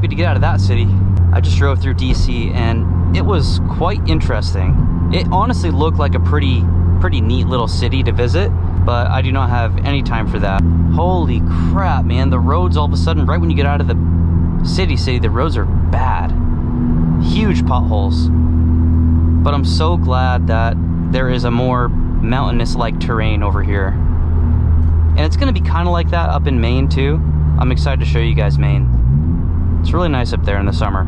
happy to get out of that city. I just drove through DC and it was quite interesting. It honestly looked like a pretty neat little city to visit, but I do not have any time for that. Holy crap, man. The roads all of a sudden, right when you get out of the city, the roads are bad. Huge potholes. But I'm so glad that there is a more mountainous-like terrain over here. And it's gonna be kind of like that up in Maine too. I'm excited to show you guys Maine. It's really nice up there in the summer.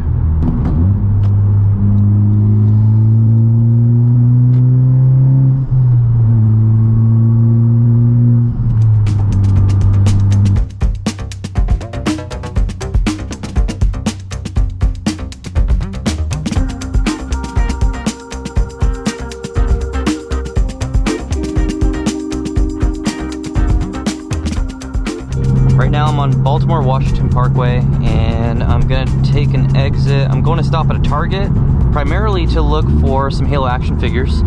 Right now I'm on Baltimore-Washington Parkway and I'm gonna take an exit. I'm going to stop at a Target, primarily to look for some Halo action figures,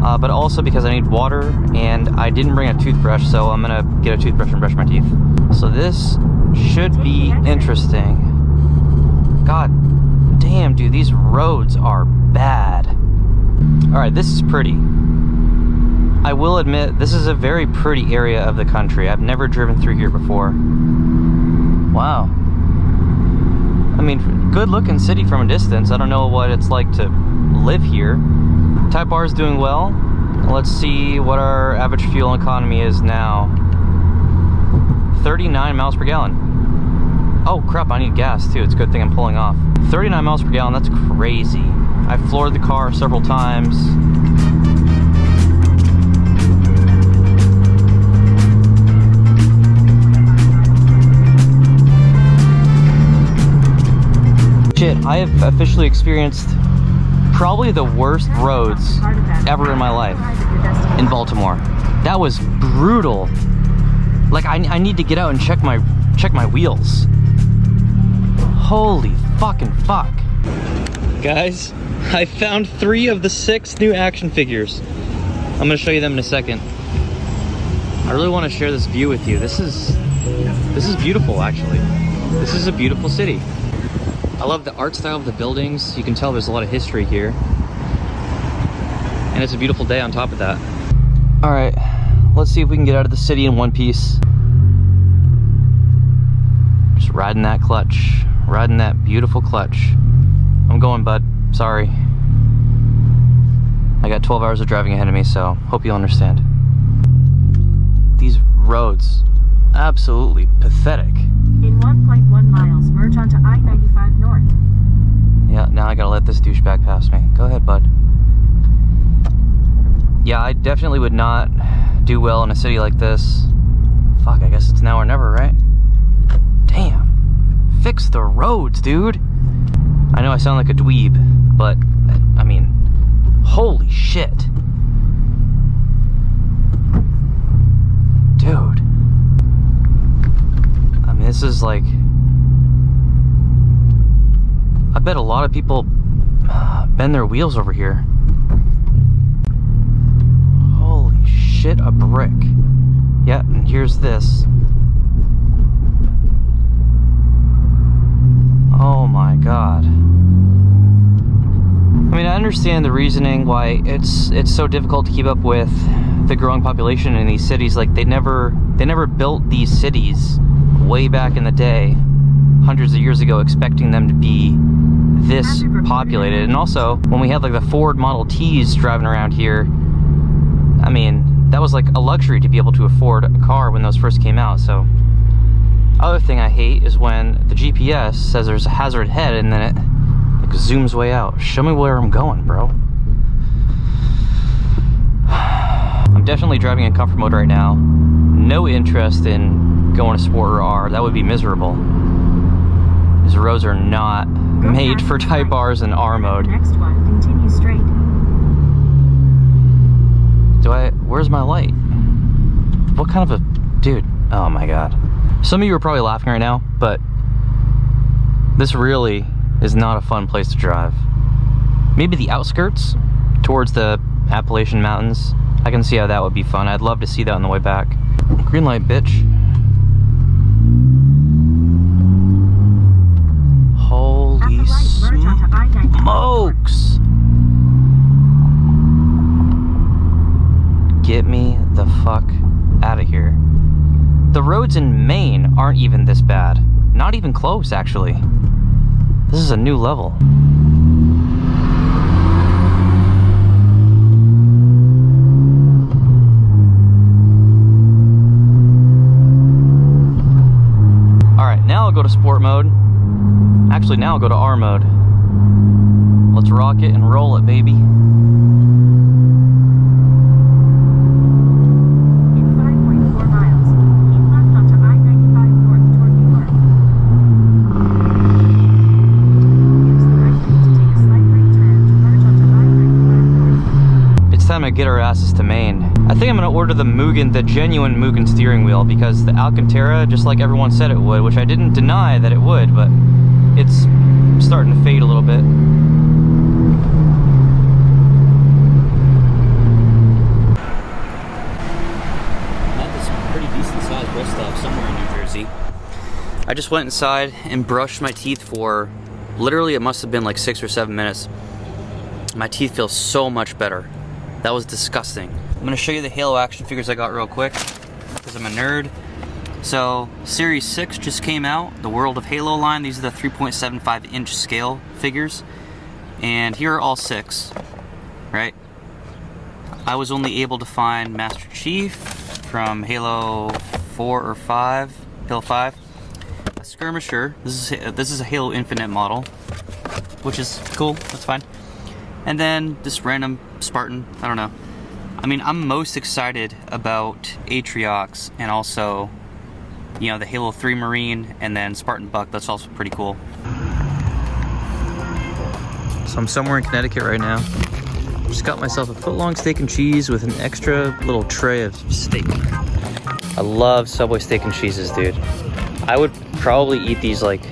but also because I need water and I didn't bring a toothbrush, so I'm gonna get a toothbrush and brush my teeth. So this should be interesting. God damn, dude, these roads are bad. All right, this is pretty. I will admit, this is a very pretty area of the country. I've never driven through here before. Wow. I mean, good looking city from a distance. I don't know what it's like to live here. Type R is doing well. Let's see what our average fuel economy is now. 39 miles per gallon. Oh crap, I need gas too. It's a good thing I'm pulling off. 39 miles per gallon, that's crazy. I floored the car several times. I have officially experienced probably the worst roads ever in my life in Baltimore. That was brutal. Like I need to get out and check my wheels. Holy fucking fuck. Guys, I found 3 of the 6 new action figures. I'm gonna show you them in a second. I really want to share this view with you. This is beautiful, actually. This is a beautiful city. I love the art style of the buildings. You can tell there's a lot of history here. And it's a beautiful day on top of that. All right, let's see if we can get out of the city in one piece. Just riding that clutch, riding that beautiful clutch. I'm going, bud, sorry. I got 12 hours of driving ahead of me, so hope you'll understand. These roads, absolutely pathetic. In 1.1 miles, merge onto I-95 North. Yeah, now I gotta let this douchebag pass me. Go ahead, bud. Yeah, I definitely would not do well in a city like this. Fuck, I guess it's now or never, right? Damn. Fix the roads, dude. I know I sound like a dweeb, but, I mean, holy shit. Dude. I mean, this is like... I bet a lot of people bend their wheels over here. Holy shit, a brick. Yeah, and here's this. Oh my god. I mean, I understand the reasoning why it's so difficult to keep up with the growing population in these cities. Like, they never built these cities way back in the day, hundreds of years ago, expecting them to be this populated. And also, when we had like the Ford Model Ts driving around here, I mean, that was like a luxury to be able to afford a car when those first came out. So, other thing I hate is when the GPS says there's a hazard ahead and then it like zooms way out. Show me where I'm going, bro. I'm definitely driving in comfort mode right now. No interest in going to Sport or R. That would be miserable. These roads are not made for Type Rs and R mode. Next one, continue straight. Where's my light? What kind of a dude? Oh my god. Some of you are probably laughing right now, but this really is not a fun place to drive. Maybe the outskirts towards the Appalachian Mountains. I can see how that would be fun. I'd love to see that on the way back. Green light, bitch. smokes! Get me the fuck out of here. The roads in Maine aren't even this bad. Not even close, actually. This is a new level. Alright, now I'll go to sport mode. Actually, now I'll go to R mode. Let's rock it and roll it, baby. Time to get our asses to Maine. I think I'm gonna order the Mugen, the genuine Mugen steering wheel, because the Alcantara, just like everyone said it would, which I didn't deny that it would, but it's starting to fade a little bit. I'm at this pretty decent sized rest stop somewhere in New Jersey. I just went inside and brushed my teeth for literally, it must have been like 6 or 7 minutes. My teeth feel so much better. That was disgusting. I'm gonna show you the Halo action figures I got real quick, because I'm a nerd. So, Series 6 just came out, the World of Halo line. These are the 3.75 inch scale figures. And here are all 6, right? I was only able to find Master Chief from Halo 4 or 5, Halo 5. A Skirmisher, this is a Halo Infinite model, which is cool, that's fine. And then this random Spartan, I don't know. I mean, I'm most excited about Atriox and also, you know, the Halo 3 Marine and then Spartan Buck. That's also pretty cool. So I'm somewhere in Connecticut right now. Just got myself a foot-long steak and cheese with an extra little tray of steak. I love Subway steak and cheeses, dude. I would probably eat these like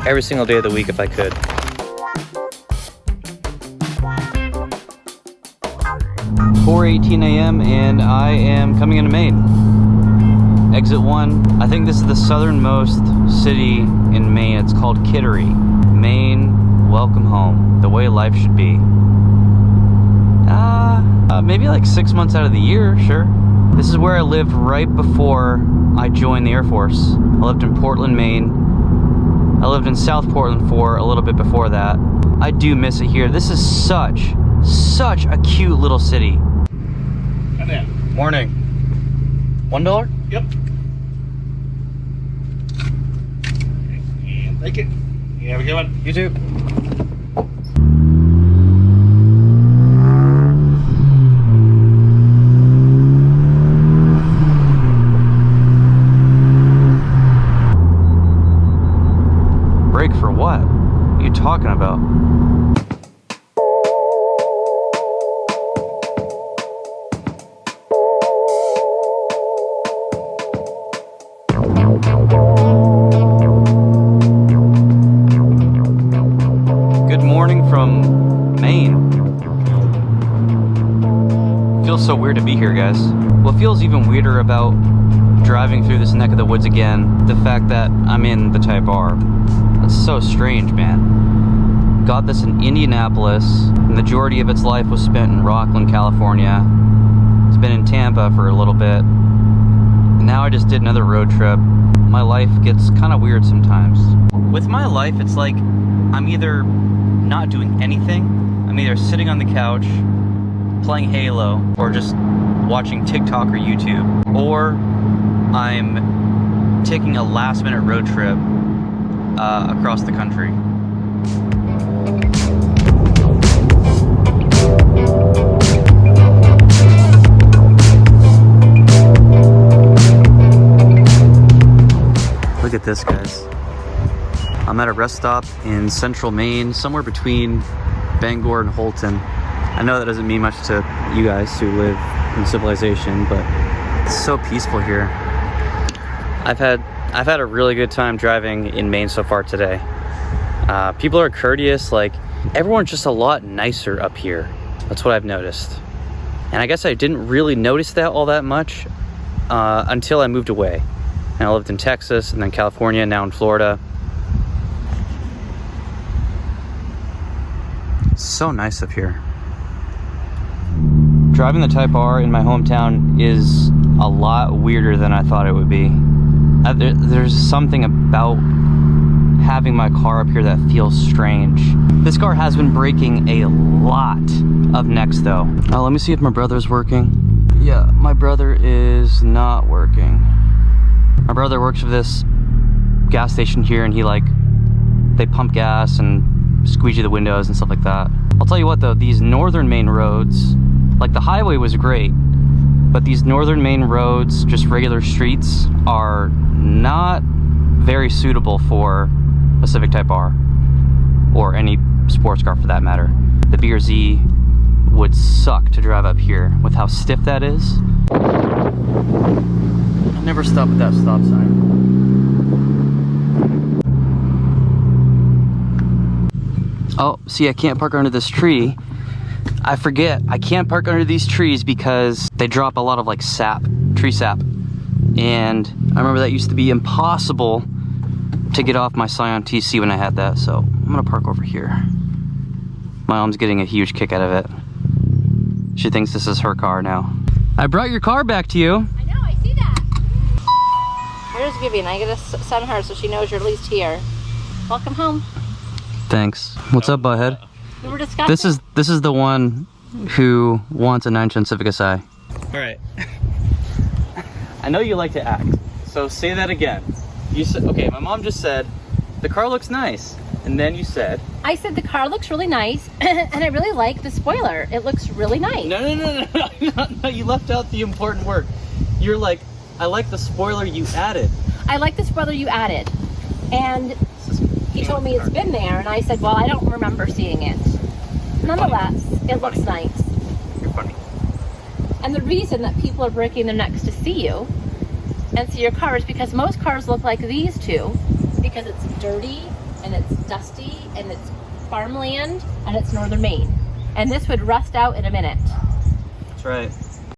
every single day of the week if I could. 4:18 a.m. and I am coming into Maine. Exit 1. I think this is the southernmost city in Maine. It's called Kittery. Maine, welcome home. The way life should be. Maybe like 6 months out of the year, sure. This is where I lived right before I joined the Air Force. I lived in Portland, Maine. I lived in South Portland for a little bit before that. I do miss it here. This is such a cute little city. Morning. $1? Yep. And take it. You have a good one. You too. Break for what? What are you talking about? From Maine. Feels so weird to be here, guys. What feels even weirder about driving through this neck of the woods again, the fact that I'm in the Type R. That's so strange, man. Got this in Indianapolis. The majority of its life was spent in Rockland, California. It's been in Tampa for a little bit. And now I just did another road trip. My life gets kind of weird sometimes. With my life, it's like I'm either not doing anything. I'm either sitting on the couch playing Halo or just watching TikTok or YouTube, or I'm taking a last minute road trip across the country. Look at this, guys. I'm at a rest stop in central Maine, somewhere between Bangor and Holton. I know that doesn't mean much to you guys who live in civilization, but it's so peaceful here. I've had a really good time driving in Maine so far today. People are courteous, like everyone's just a lot nicer up here. That's what I've noticed. And I guess I didn't really notice that all that much until I moved away. And I lived in Texas and then California, now in Florida. so nice up here. Driving the Type R in my hometown is a lot weirder than I thought it would be. There's something about having my car up here that feels strange. This car has been breaking a lot of necks though. Let me see if my brother's working. Yeah, my brother is not working. My brother works for this gas station here, and they pump gas and squeegee the windows and stuff like that. I'll tell you what though, these northern Maine roads, like the highway was great, but these northern Maine roads, just regular streets, are not very suitable for a Civic Type R, or any sports car for that matter. The BRZ would suck to drive up here with how stiff that is. I'll never stop at that stop sign. Oh, see, I can't park under this tree. I forget, I can't park under these trees because they drop a lot of like sap, tree sap. And I remember that used to be impossible to get off my Scion TC when I had that, so I'm gonna park over here. My mom's getting a huge kick out of it. She thinks this is her car now. I brought your car back to you. I know, I see that. Where's Vivian? I gotta send her so she knows you're at least here. Welcome home. Thanks. What's up, butthead? We were discussing. This is the one who wants a 9-gen Civic Si. All right. I know you like to act, so say that again. You said, okay, my mom just said, the car looks nice. And then you said, I said the car looks really nice, and I really like the spoiler. It looks really nice. No, you left out the important word. You're like, I like the spoiler you added. I like the spoiler you added. And he told me it's been there, and I said, well, I don't remember seeing it. Nonetheless, it looks nice. You're funny. And the reason that people are breaking their necks to see you and see your car is because most cars look like these two, because it's dirty and it's dusty and it's farmland and it's northern Maine. And this would rust out in a minute. That's right.